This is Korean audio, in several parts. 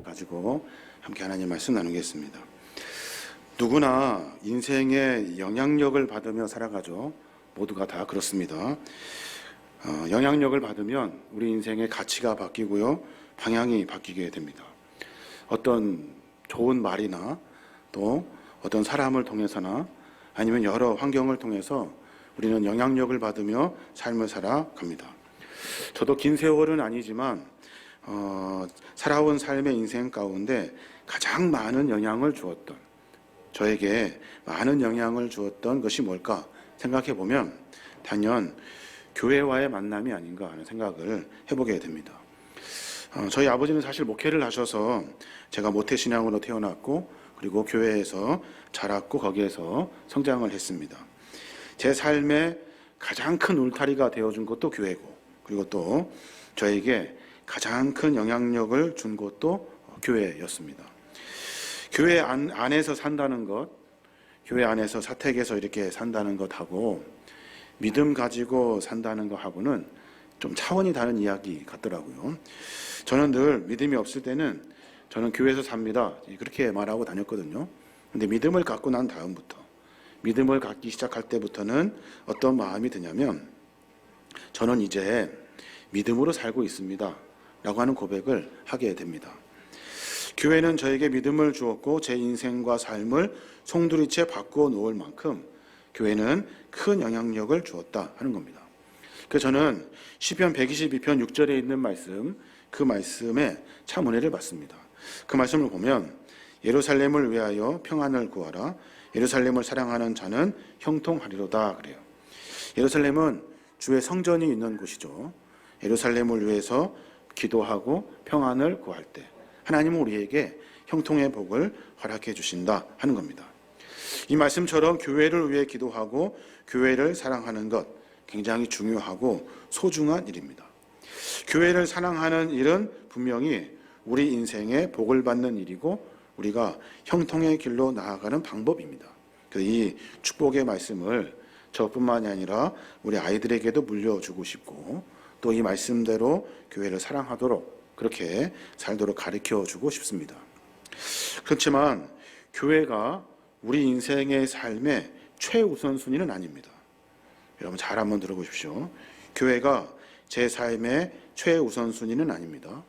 가지고 함께 하나님 말씀 나누겠습니다. 누구나 인생의 영향력을 받으며 살아가죠. 모두가 다 그렇습니다. 영향력을 받으면 우리 인생의 가치가 바뀌고요, 방향이 바뀌게 됩니다. 어떤 좋은 말이나 또 어떤 사람을 통해서나 아니면 여러 환경을 통해서 우리는 영향력을 받으며 삶을 살아갑니다. 저도 긴 세월은 아니지만 살아온 삶의 인생 가운데 가장 많은 영향을 주었던, 저에게 많은 영향을 주었던 것이 뭘까 생각해 보면 단연 교회와의 만남이 아닌가 하는 생각을 해보게 됩니다. 저희 아버지는 사실 목회를 하셔서 제가 모태신앙으로 태어났고 그리고 교회에서 자랐고 거기에서 성장을 했습니다. 제 삶에 가장 큰 울타리가 되어준 것도 교회고, 그리고 또 저에게 가장 큰 영향력을 준 것도 교회였습니다. 교회 안에서 산다는 것, 교회 안에서 사택에서 이렇게 산다는 것하고 믿음 가지고 산다는 것하고는 좀 차원이 다른 이야기 같더라고요. 저는 늘 믿음이 없을 때는 저는 교회에서 삽니다, 그렇게 말하고 다녔거든요. 근데 믿음을 갖고 난 다음부터, 믿음을 갖기 시작할 때부터는 어떤 마음이 드냐면 저는 이제 믿음으로 살고 있습니다 라고 하는 고백을 하게 됩니다. 교회는 저에게 믿음을 주었고 제 인생과 삶을 송두리째 바꾸어 놓을 만큼 교회는 큰 영향력을 주었다 하는 겁니다. 그래서 저는 시편 122편 6절에 있는 말씀, 그 말씀에 참 은혜를 받습니다. 그 말씀을 보면 예루살렘을 위하여 평안을 구하라, 예루살렘을 사랑하는 자는 형통하리로다 그래요. 예루살렘은 주의 성전이 있는 곳이죠. 예루살렘을 위해서 기도하고 평안을 구할 때 하나님은 우리에게 형통의 복을 허락해 주신다 하는 겁니다. 이 말씀처럼 교회를 위해 기도하고 교회를 사랑하는 것 굉장히 중요하고 소중한 일입니다. 교회를 사랑하는 일은 분명히 우리 인생에 복을 받는 일이고 우리가 형통의 길로 나아가는 방법입니다. 이 축복의 말씀을 저뿐만이 아니라 우리 아이들에게도 물려주고 싶고 또 이 말씀대로 교회를 사랑하도록 그렇게 살도록 가르쳐주고 싶습니다. 그렇지만 교회가 우리 인생의 삶의 최우선순위는 아닙니다. 여러분 잘 한번 들어보십시오. 교회가 제 삶의 최우선순위는 아닙니다.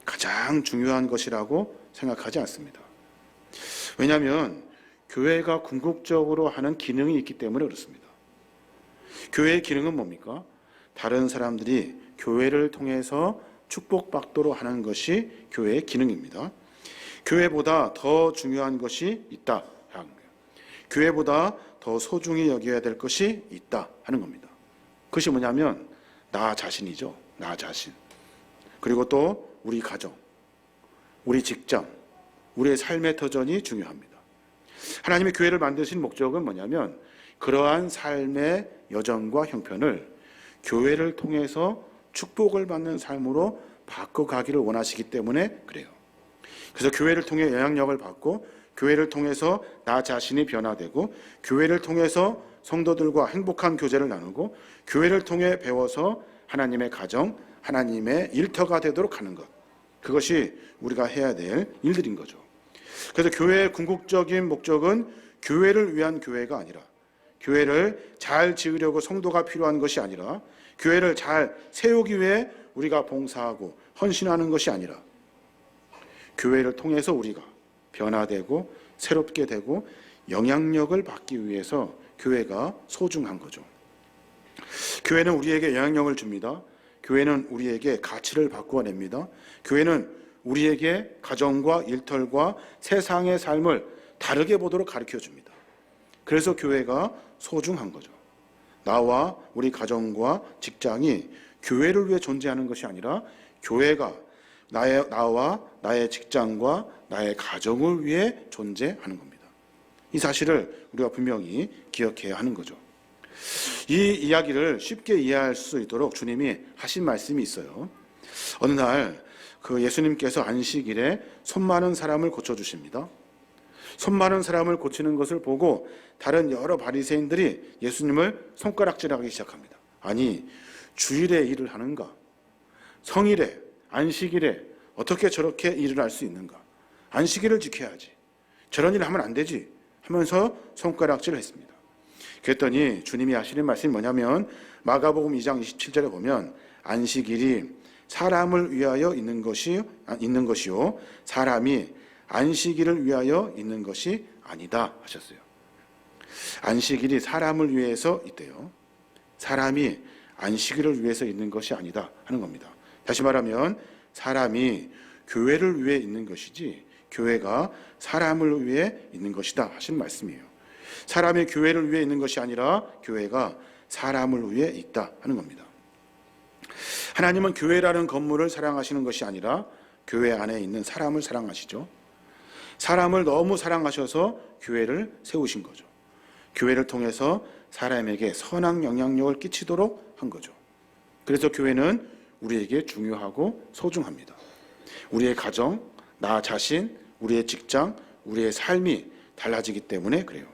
가장 중요한 것이라고 생각하지 않습니다. 왜냐하면 교회가 궁극적으로 하는 기능이 있기 때문에 그렇습니다. 교회의 기능은 뭡니까? 다른 사람들이 교회를 통해서 축복받도록 하는 것이 교회의 기능입니다. 교회보다 더 중요한 것이 있다 하는 거예요. 교회보다 더 소중히 여겨야 될 것이 있다 하는 겁니다. 그것이 뭐냐면 나 자신이죠. 나 자신. 그리고 또 우리 가정, 우리 직장, 우리의 삶의 터전이 중요합니다. 하나님의 교회를 만드신 목적은 뭐냐면 그러한 삶의 여정과 형편을 교회를 통해서 축복을 받는 삶으로 바꿔가기를 원하시기 때문에 그래요. 그래서 교회를 통해 영향력을 받고 교회를 통해서 나 자신이 변화되고 교회를 통해서 성도들과 행복한 교제를 나누고 교회를 통해 배워서 하나님의 가정, 하나님의 일터가 되도록 하는 것, 그것이 우리가 해야 될 일들인 거죠. 그래서 교회의 궁극적인 목적은 교회를 위한 교회가 아니라, 교회를 잘 지으려고 성도가 필요한 것이 아니라, 교회를 잘 세우기 위해 우리가 봉사하고 헌신하는 것이 아니라 교회를 통해서 우리가 변화되고 새롭게 되고 영향력을 받기 위해서 교회가 소중한 거죠. 교회는 우리에게 영향력을 줍니다. 교회는 우리에게 가치를 바꾸어냅니다. 교회는 우리에게 가정과 일터과 세상의 삶을 다르게 보도록 가르쳐줍니다. 그래서 교회가 소중한 거죠. 나와 우리 가정과 직장이 교회를 위해 존재하는 것이 아니라 교회가 나와 나의 직장과 나의 가정을 위해 존재하는 겁니다. 이 사실을 우리가 분명히 기억해야 하는 거죠. 이 이야기를 쉽게 이해할 수 있도록 주님이 하신 말씀이 있어요. 어느 날 예수님께서 안식일에 손 마른 사람을 고쳐주십니다. 손 마른 사람을 고치는 것을 보고 다른 여러 바리새인들이 예수님을 손가락질하기 시작합니다. 아니, 주일에 일을 하는가? 성일에, 안식일에 어떻게 저렇게 일을 할 수 있는가? 안식일을 지켜야지. 저런 일을 하면 안 되지 하면서 손가락질을 했습니다. 그랬더니 주님이 하시는 말씀이 뭐냐면 마가복음 2장 27절에 보면 안식일이 사람을 위하여 있는 것이요 사람이 안식일을 위하여 있는 것이 아니다 하셨어요. 안식일이 사람을 위해서 있대요. 사람이 안식일을 위해서 있는 것이 아니다 하는 겁니다. 다시 말하면 사람이 교회를 위해 있는 것이지 교회가 사람을 위해 있는 것이다 하신 말씀이에요. 사람이 교회를 위해 있는 것이 아니라 교회가 사람을 위해 있다 하는 겁니다. 하나님은 교회라는 건물을 사랑하시는 것이 아니라 교회 안에 있는 사람을 사랑하시죠. 사람을 너무 사랑하셔서 교회를 세우신 거죠. 교회를 통해서 사람에게 선한 영향력을 끼치도록 한 거죠. 그래서 교회는 우리에게 중요하고 소중합니다. 우리의 가정, 나 자신, 우리의 직장, 우리의 삶이 달라지기 때문에 그래요.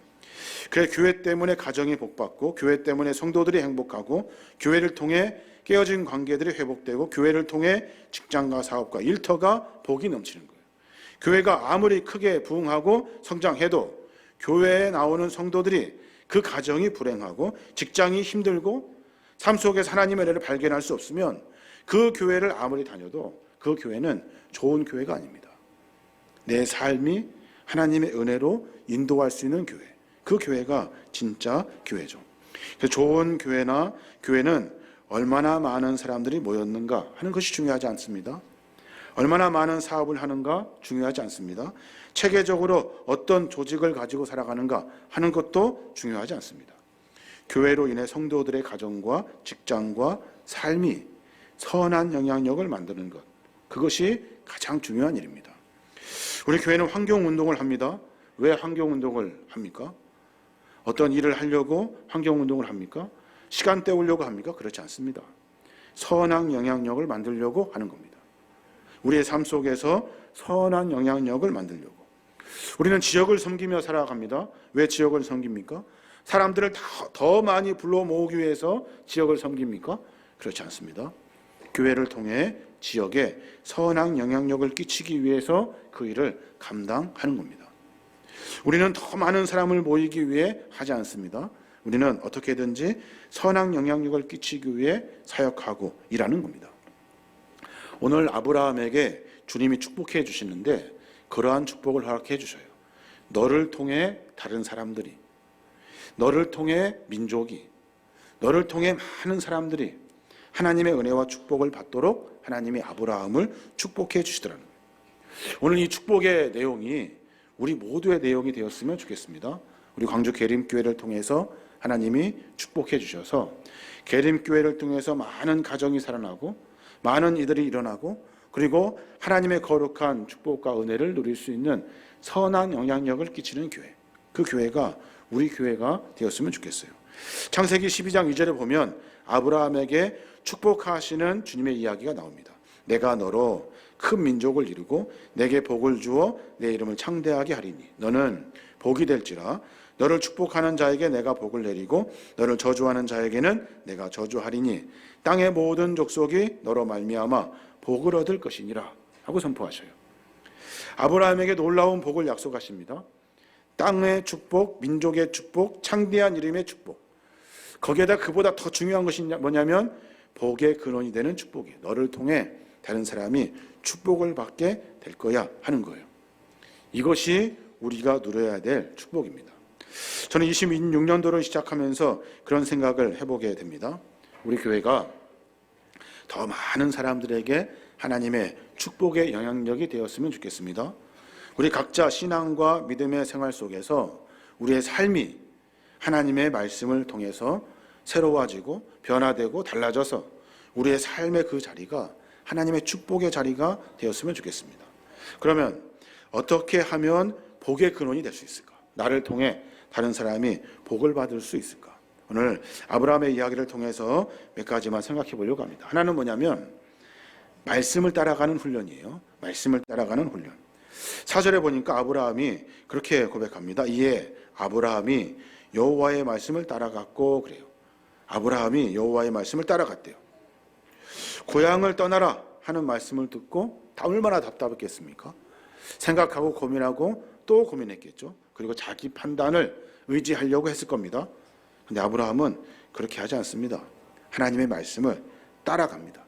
그래서 교회 때문에 가정이 복받고 교회 때문에 성도들이 행복하고 교회를 통해 깨어진 관계들이 회복되고 교회를 통해 직장과 사업과 일터가 복이 넘치는 거예요. 교회가 아무리 크게 부흥하고 성장해도 교회에 나오는 성도들이 그 가정이 불행하고 직장이 힘들고 삶 속에서 하나님의 은혜를 발견할 수 없으면 그 교회를 아무리 다녀도 그 교회는 좋은 교회가 아닙니다. 내 삶이 하나님의 은혜로 인도할 수 있는 교회, 그 교회가 진짜 교회죠. 그래서 좋은 교회는 얼마나 많은 사람들이 모였는가 하는 것이 중요하지 않습니다. 얼마나 많은 사업을 하는가 중요하지 않습니다. 체계적으로 어떤 조직을 가지고 살아가는가 하는 것도 중요하지 않습니다. 교회로 인해 성도들의 가정과 직장과 삶이 선한 영향력을 만드는 것, 그것이 가장 중요한 일입니다. 우리 교회는 환경운동을 합니다. 왜 환경운동을 합니까? 어떤 일을 하려고 환경운동을 합니까? 시간 때우려고 합니까? 그렇지 않습니다. 선한 영향력을 만들려고 하는 겁니다. 우리의 삶 속에서 선한 영향력을 만들려고. 우리는 지역을 섬기며 살아갑니다. 왜 지역을 섬깁니까? 사람들을 더 많이 불러 모으기 위해서 지역을 섬깁니까? 그렇지 않습니다. 교회를 통해 지역에 선한 영향력을 끼치기 위해서 그 일을 감당하는 겁니다. 우리는 더 많은 사람을 모이기 위해 하지 않습니다. 우리는 어떻게든지 선한 영향력을 끼치기 위해 사역하고 일하는 겁니다. 오늘 아브라함에게 주님이 축복해 주시는데 그러한 축복을 허락해 주셔요. 너를 통해 다른 사람들이, 너를 통해 민족이, 너를 통해 많은 사람들이 하나님의 은혜와 축복을 받도록 하나님이 아브라함을 축복해 주시더라는 거예요. 오늘 이 축복의 내용이 우리 모두의 내용이 되었으면 좋겠습니다. 우리 광주 계림교회를 통해서 하나님이 축복해 주셔서 계림교회를 통해서 많은 가정이 살아나고 많은 이들이 일어나고 그리고 하나님의 거룩한 축복과 은혜를 누릴 수 있는 선한 영향력을 끼치는 교회, 그 교회가 우리 교회가 되었으면 좋겠어요. 창세기 12장 2절에 보면 아브라함에게 축복하시는 주님의 이야기가 나옵니다. 내가 너로 큰 민족을 이루고 내게 복을 주어 내 이름을 창대하게 하리니 너는 복이 될지라 너를 축복하는 자에게 내가 복을 내리고 너를 저주하는 자에게는 내가 저주하리니 땅의 모든 족속이 너로 말미암아 복을 얻을 것이니라 하고 선포하셔요. 아브라함에게 놀라운 복을 약속하십니다. 땅의 축복, 민족의 축복, 창대한 이름의 축복. 거기에다 그보다 더 중요한 것이 뭐냐면 복의 근원이 되는 축복이에요. 너를 통해 다른 사람이 축복을 받게 될 거야 하는 거예요. 이것이 우리가 누려야 될 축복입니다. 저는 26년도를 시작하면서 그런 생각을 해보게 됩니다. 우리 교회가 더 많은 사람들에게 하나님의 축복의 영향력이 되었으면 좋겠습니다. 우리 각자 신앙과 믿음의 생활 속에서 우리의 삶이 하나님의 말씀을 통해서 새로워지고 변화되고 달라져서 우리의 삶의 그 자리가 하나님의 축복의 자리가 되었으면 좋겠습니다. 그러면 어떻게 하면 복의 근원이 될 수 있을까? 나를 통해 다른 사람이 복을 받을 수 있을까? 오늘 아브라함의 이야기를 통해서 몇 가지만 생각해 보려고 합니다. 하나는 뭐냐면 말씀을 따라가는 훈련이에요. 말씀을 따라가는 훈련. 4절에 보니까 아브라함이 그렇게 고백합니다. 이에 아브라함이 여호와의 말씀을 따라갔고 그래요. 아브라함이 여호와의 말씀을 따라갔대요. 고향을 떠나라 하는 말씀을 듣고 얼마나 답답했겠습니까? 생각하고 고민하고 또 고민했겠죠. 그리고 자기 판단을 의지하려고 했을 겁니다. 근데 아브라함은 그렇게 하지 않습니다. 하나님의 말씀을 따라갑니다.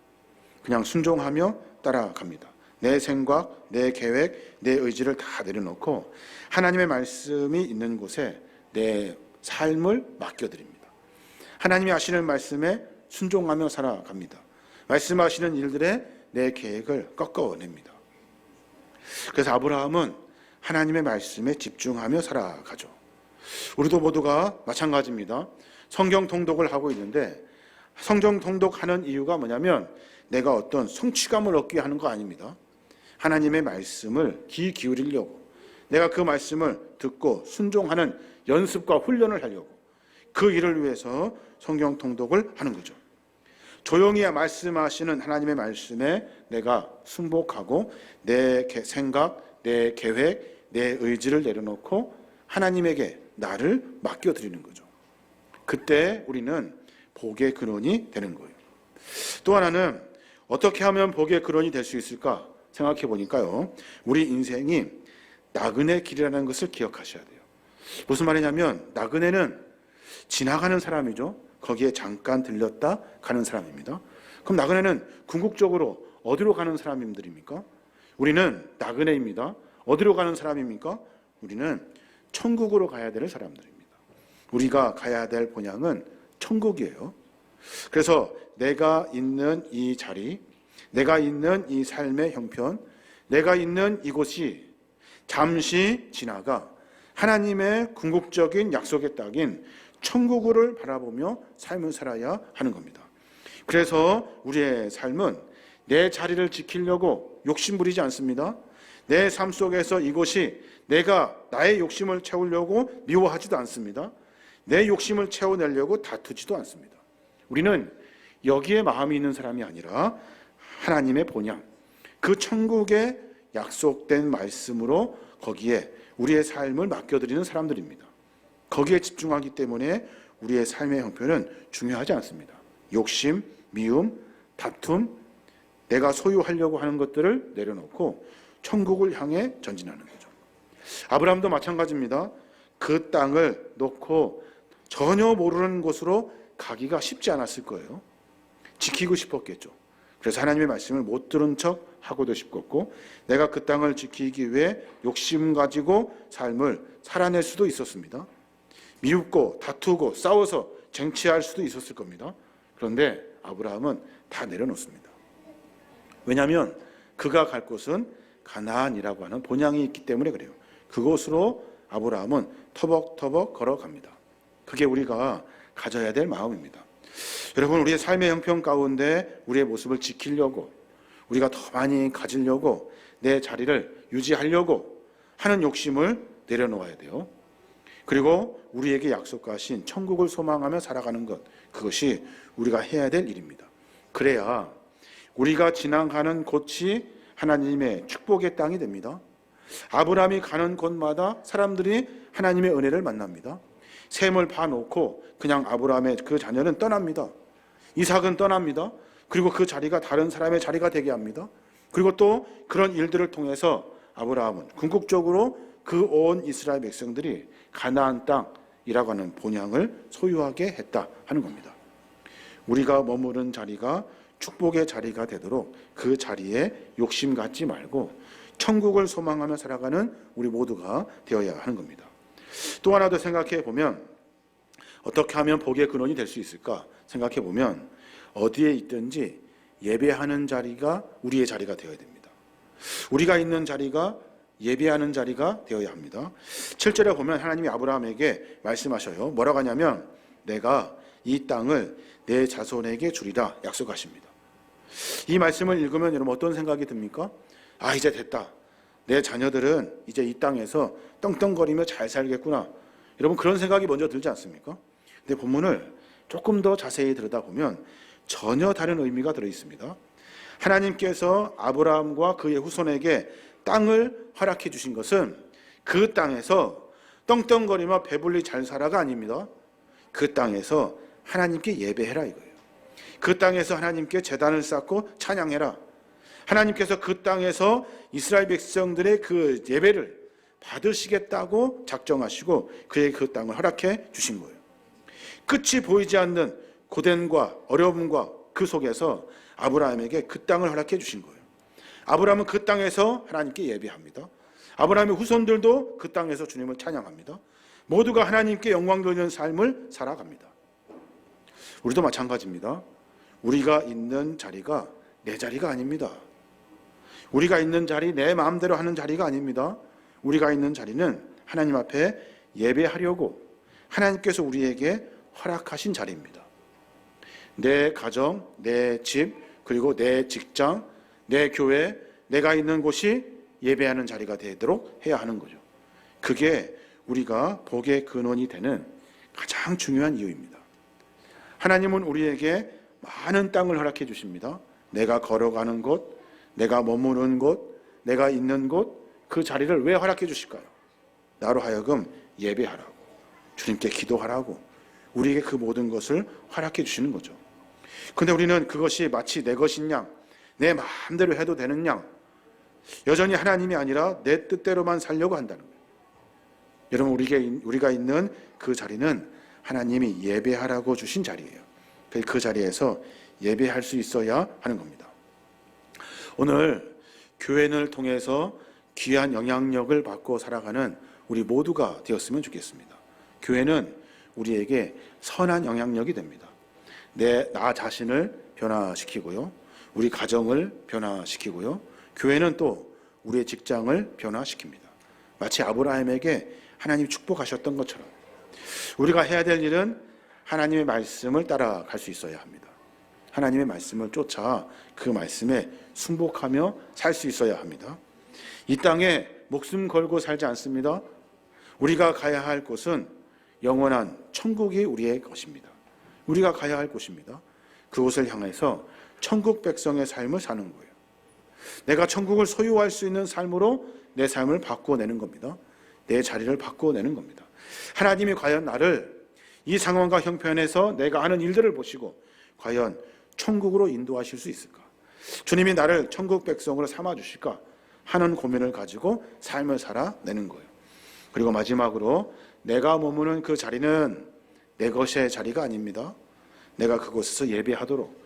그냥 순종하며 따라갑니다. 내 생각, 내 계획, 내 의지를 다 내려놓고 하나님의 말씀이 있는 곳에 내 삶을 맡겨드립니다. 하나님이 하시는 말씀에 순종하며 살아갑니다. 말씀하시는 일들에 내 계획을 꺾어냅니다. 그래서 아브라함은 하나님의 말씀에 집중하며 살아가죠. 우리도 모두가 마찬가지입니다. 성경 통독을 하고 있는데 성경 통독하는 이유가 뭐냐면 내가 어떤 성취감을 얻기 하는 거 아닙니다. 하나님의 말씀을 귀 기울이려고, 내가 그 말씀을 듣고 순종하는 연습과 훈련을 하려고, 그 일을 위해서 성경 통독을 하는 거죠. 조용히 말씀하시는 하나님의 말씀에 내가 순복하고 내 생각, 내 계획, 내 의지를 내려놓고 하나님에게 나를 맡겨드리는 거죠. 그때 우리는 복의 근원이 되는 거예요. 또 하나는 어떻게 하면 복의 근원이 될 수 있을까 생각해 보니까요, 우리 인생이 나그네 길이라는 것을 기억하셔야 돼요. 무슨 말이냐면 나그네는 지나가는 사람이죠. 거기에 잠깐 들렸다 가는 사람입니다. 그럼 나그네는 궁극적으로 어디로 가는 사람들입니까? 우리는 나그네입니다. 어디로 가는 사람입니까? 우리는 천국으로 가야 될 사람들입니다. 우리가 가야 될 본향은 천국이에요. 그래서 내가 있는 이 자리, 내가 있는 이 삶의 형편, 내가 있는 이곳이 잠시 지나가 하나님의 궁극적인 약속의 땅인 천국을 바라보며 삶을 살아야 하는 겁니다. 그래서 우리의 삶은 내 자리를 지키려고 욕심 부리지 않습니다. 내 삶 속에서 이곳이 내가 나의 욕심을 채우려고 미워하지도 않습니다. 내 욕심을 채워내려고 다투지도 않습니다. 우리는 여기에 마음이 있는 사람이 아니라 하나님의 본향, 그 천국의 약속된 말씀으로 거기에 우리의 삶을 맡겨드리는 사람들입니다. 거기에 집중하기 때문에 우리의 삶의 형편은 중요하지 않습니다. 욕심, 미움, 다툼, 내가 소유하려고 하는 것들을 내려놓고 천국을 향해 전진하는 거죠. 아브라함도 마찬가지입니다. 그 땅을 놓고 전혀 모르는 곳으로 가기가 쉽지 않았을 거예요. 지키고 싶었겠죠. 그래서 하나님의 말씀을 못 들은 척 하고도 싶었고, 내가 그 땅을 지키기 위해 욕심 가지고 삶을 살아낼 수도 있었습니다. 미웃고 다투고 싸워서 쟁취할 수도 있었을 겁니다. 그런데 아브라함은 다 내려놓습니다. 왜냐하면 그가 갈 곳은 가나안이라고 하는 본향이 있기 때문에 그래요. 그곳으로 아브라함은 터벅터벅 걸어갑니다. 그게 우리가 가져야 될 마음입니다. 여러분, 우리의 삶의 형편 가운데 우리의 모습을 지키려고, 우리가 더 많이 가지려고, 내 자리를 유지하려고 하는 욕심을 내려놓아야 돼요. 그리고 우리에게 약속하신 천국을 소망하며 살아가는 것, 그것이 우리가 해야 될 일입니다. 그래야 우리가 지나가는 곳이 하나님의 축복의 땅이 됩니다. 아브라함이 가는 곳마다 사람들이 하나님의 은혜를 만납니다. 셈을 파놓고 그냥 아브라함의 그 자녀는 떠납니다. 이삭은 떠납니다. 그리고 그 자리가 다른 사람의 자리가 되게 합니다. 그리고 또 그런 일들을 통해서 아브라함은 궁극적으로 그 온 이스라엘 백성들이 가나안 땅이라고 하는 본향을 소유하게 했다 하는 겁니다. 우리가 머무른 자리가 축복의 자리가 되도록 그 자리에 욕심 갖지 말고 천국을 소망하며 살아가는 우리 모두가 되어야 하는 겁니다. 또 하나 더 생각해 보면 어떻게 하면 복의 근원이 될 수 있을까 생각해 보면 어디에 있든지 예배하는 자리가 우리의 자리가 되어야 됩니다. 우리가 있는 자리가 예배하는 자리가 되어야 합니다. 7절에 보면 하나님이 아브라함에게 말씀하셔요. 뭐라고 하냐면 내가 이 땅을 내 자손에게 주리라 약속하십니다. 이 말씀을 읽으면 여러분 어떤 생각이 듭니까? 아, 이제 됐다. 내 자녀들은 이제 이 땅에서 떵떵거리며 잘 살겠구나. 여러분 그런 생각이 먼저 들지 않습니까? 근데 본문을 조금 더 자세히 들여다보면 전혀 다른 의미가 들어있습니다. 하나님께서 아브라함과 그의 후손에게 땅을 허락해 주신 것은 그 땅에서 떵떵거리며 배불리 잘 살아가 아닙니다. 그 땅에서 하나님께 예배해라 이거예요. 그 땅에서 하나님께 제단을 쌓고 찬양해라. 하나님께서 그 땅에서 이스라엘 백성들의 그 예배를 받으시겠다고 작정하시고 그에게 그 땅을 허락해 주신 거예요. 끝이 보이지 않는 고된과 어려움과 그 속에서 아브라함에게 그 땅을 허락해 주신 거예요. 아브라함은 그 땅에서 하나님께 예배합니다. 아브라함의 후손들도 그 땅에서 주님을 찬양합니다. 모두가 하나님께 영광 돌리는 삶을 살아갑니다. 우리도 마찬가지입니다. 우리가 있는 자리가 내 자리가 아닙니다. 우리가 있는 자리, 내 마음대로 하는 자리가 아닙니다. 우리가 있는 자리는 하나님 앞에 예배하려고 하나님께서 우리에게 허락하신 자리입니다. 내 가정, 내 집, 그리고 내 직장, 내 교회, 내가 있는 곳이 예배하는 자리가 되도록 해야 하는 거죠. 그게 우리가 복의 근원이 되는 가장 중요한 이유입니다. 하나님은 우리에게 많은 땅을 허락해 주십니다. 내가 걸어가는 곳, 내가 머무는 곳, 내가 있는 곳, 그 자리를 왜 허락해 주실까요? 나로 하여금 예배하라고, 주님께 기도하라고 우리에게 그 모든 것을 허락해 주시는 거죠. 그런데 우리는 그것이 마치 내 것인 양, 내 마음대로 해도 되는 양, 여전히 하나님이 아니라 내 뜻대로만 살려고 한다는 거예요. 여러분, 우리가 있는 그 자리는 하나님이 예배하라고 주신 자리예요. 그 자리에서 예배할 수 있어야 하는 겁니다. 오늘 교회를 통해서 귀한 영향력을 받고 살아가는 우리 모두가 되었으면 좋겠습니다. 교회는 우리에게 선한 영향력이 됩니다. 나 자신을 변화시키고요, 우리 가정을 변화시키고요, 교회는 또 우리의 직장을 변화시킵니다. 마치 아브라함에게 하나님이 축복하셨던 것처럼 우리가 해야 될 일은 하나님의 말씀을 따라갈 수 있어야 합니다. 하나님의 말씀을 쫓아 그 말씀에 순복하며 살 수 있어야 합니다. 이 땅에 목숨 걸고 살지 않습니다. 우리가 가야 할 곳은 영원한 천국이 우리의 것입니다. 우리가 가야 할 곳입니다. 그곳을 향해서 천국 백성의 삶을 사는 거예요. 내가 천국을 소유할 수 있는 삶으로 내 삶을 바꿔내는 겁니다. 내 자리를 바꿔내는 겁니다. 하나님이 과연 나를 이 상황과 형편에서 내가 하는 일들을 보시고 과연 천국으로 인도하실 수 있을까? 주님이 나를 천국 백성으로 삼아주실까? 하는 고민을 가지고 삶을 살아내는 거예요. 그리고 마지막으로 내가 머무는 그 자리는 내 것의 자리가 아닙니다. 내가 그곳에서 예배하도록,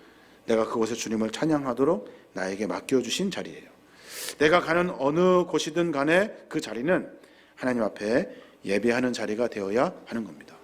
내가 그곳에 주님을 찬양하도록 나에게 맡겨주신 자리예요. 내가 가는 어느 곳이든 간에 그 자리는 하나님 앞에 예배하는 자리가 되어야 하는 겁니다.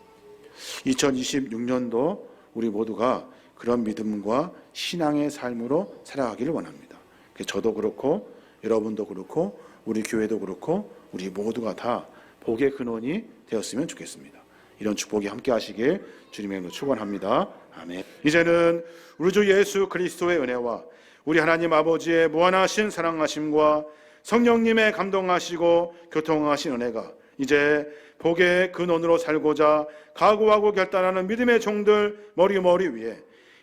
2026년도 우리 모두가 그런 믿음과 신앙의 삶으로 살아가기를 원합니다. 저도 그렇고 여러분도 그렇고 우리 교회도 그렇고 우리 모두가 다 복의 근원이 되었으면 좋겠습니다. 이런 축복이 함께 하시길 주님의 이름으로 축원합니다. 아멘. 이제는 우리 주 예수 그리스도의 은혜와 우리 하나님 아버지의 무한하신 사랑하심과 성령님의 감동하시고 교통하신 은혜가 이제 복의 근원으로 살고자 각오하고 결단하는 믿음의 종들 머리 위에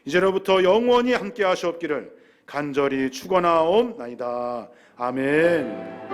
이제로부터 영원히 함께 하시옵기를 간절히 축원하옵나이다. 아멘.